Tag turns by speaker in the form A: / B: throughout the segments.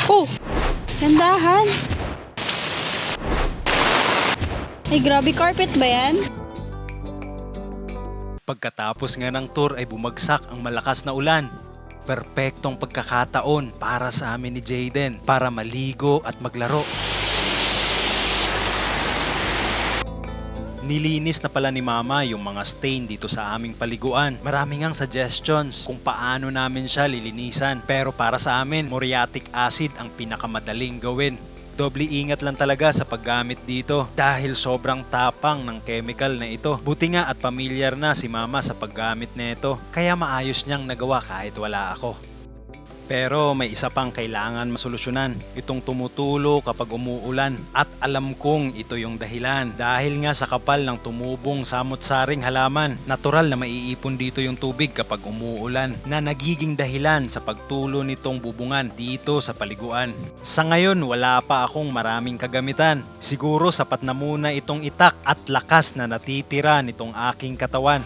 A: Oh! Gandahan! Ay, grabe, carpet ba yan?
B: Pagkatapos nga ng tour ay bumagsak ang malakas na ulan. Perpektong pagkakataon para sa amin ni Jayden para maligo at maglaro. Nilinis na pala ni Mama yung mga stain dito sa aming paliguan. Maraming ngang suggestions kung paano namin siya lilinisan. Pero para sa amin, muriatic acid ang pinakamadaling gawin. Doble ingat lang talaga sa paggamit dito dahil sobrang tapang ng chemical na ito. Buti nga at pamilyar na si Mama sa paggamit nito kaya maayos niyang nagawa kahit wala ako. Pero may isa pang kailangan masolusyonan, itong tumutulo kapag umuulan at alam kong ito yung dahilan dahil nga sa kapal ng tumubong samot-saring halaman. Natural na maiipon dito yung tubig kapag umuulan na nagiging dahilan sa pagtulo nitong bubungan dito sa paliguan. Sa ngayon wala pa akong maraming kagamitan. Siguro sapat na muna itong itak at lakas na natitira nitong aking katawan.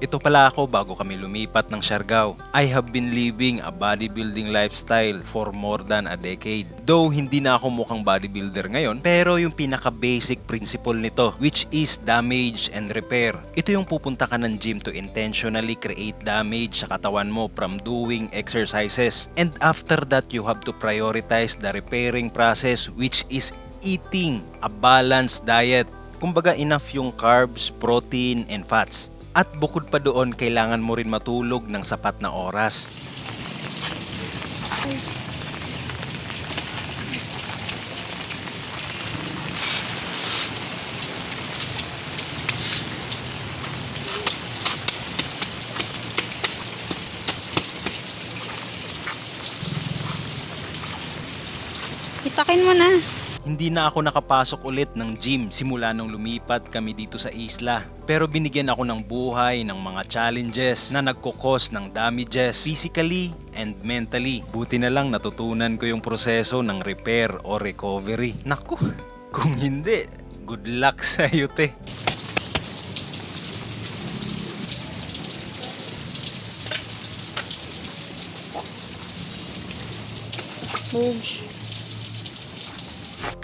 B: Ito pala ako bago kami lumipat ng Siargao. I have been living a bodybuilding lifestyle for more than a decade. Though hindi na ako mukhang bodybuilder ngayon, pero yung pinaka-basic principle nito, which is damage and repair. Ito yung pupunta ka ng gym to intentionally create damage sa katawan mo from doing exercises. And after that, you have to prioritize the repairing process, which is eating a balanced diet. Kumbaga enough yung carbs, protein, and fats. At bukod pa doon, kailangan mo rin matulog ng sapat na oras.
A: Itakin mo na.
B: Hindi na ako nakapasok ulit ng gym simula nung lumipat kami dito sa isla. Pero binigyan ako ng buhay ng mga challenges na nagkukos ng damages physically and mentally. Buti na lang natutunan ko yung proseso ng repair o recovery. Naku, kung hindi, good luck sa'yo te.
A: Oops.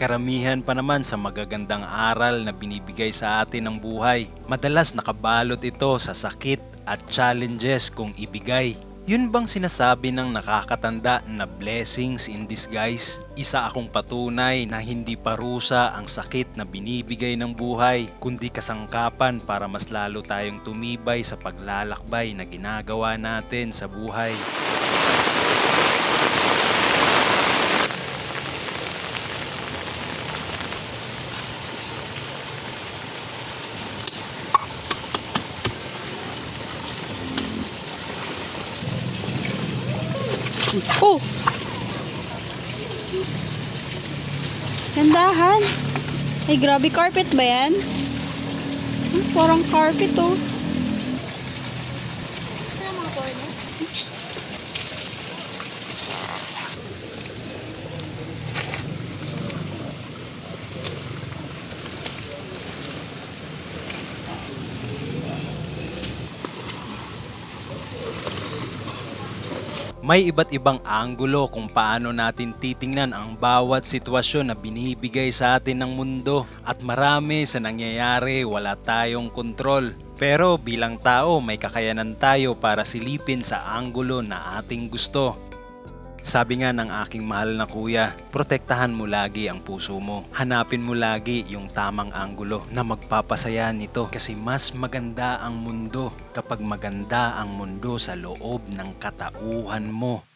B: Karamihan pa naman sa magagandang aral na binibigay sa atin ng buhay. Madalas nakabalot ito sa sakit at challenges kung ibigay. Yun bang sinasabi ng nakakatanda na blessings in disguise? Isa akong patunay na hindi parusa ang sakit na binibigay ng buhay, kundi kasangkapan para mas lalo tayong tumibay sa paglalakbay na ginagawa natin sa buhay.
A: Oh! Gandahan! Ay, grabe, carpet ba yan? Parang carpet oh.
B: May iba't ibang anggulo kung paano natin titingnan ang bawat sitwasyon na binibigay sa atin ng mundo at marami sa nangyayari wala tayong kontrol. Pero bilang tao may kakayanan tayo para silipin sa anggulo na ating gusto. Sabi nga ng aking mahal na kuya, protektahan mo lagi ang puso mo. Hanapin mo lagi yung tamang anggulo na magpapasaya nito kasi mas maganda ang mundo kapag maganda ang mundo sa loob ng katauhan mo.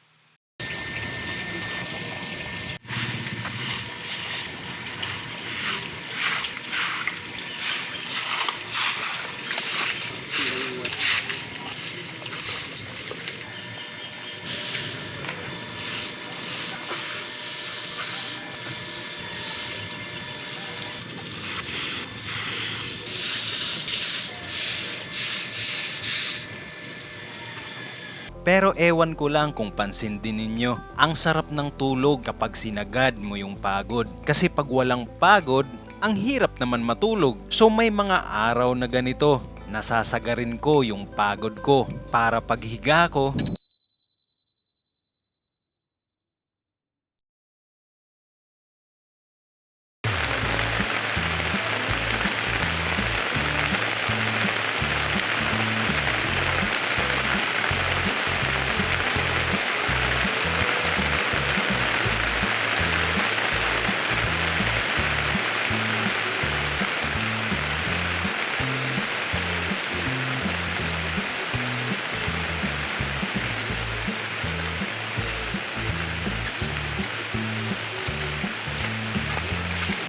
B: Pero ewan ko lang kung pansin din ninyo, ang sarap ng tulog kapag sinagad mo yung pagod. Kasi pag walang pagod, ang hirap naman matulog. So may mga araw na ganito, nasasagarin ko yung pagod ko para paghiga ko,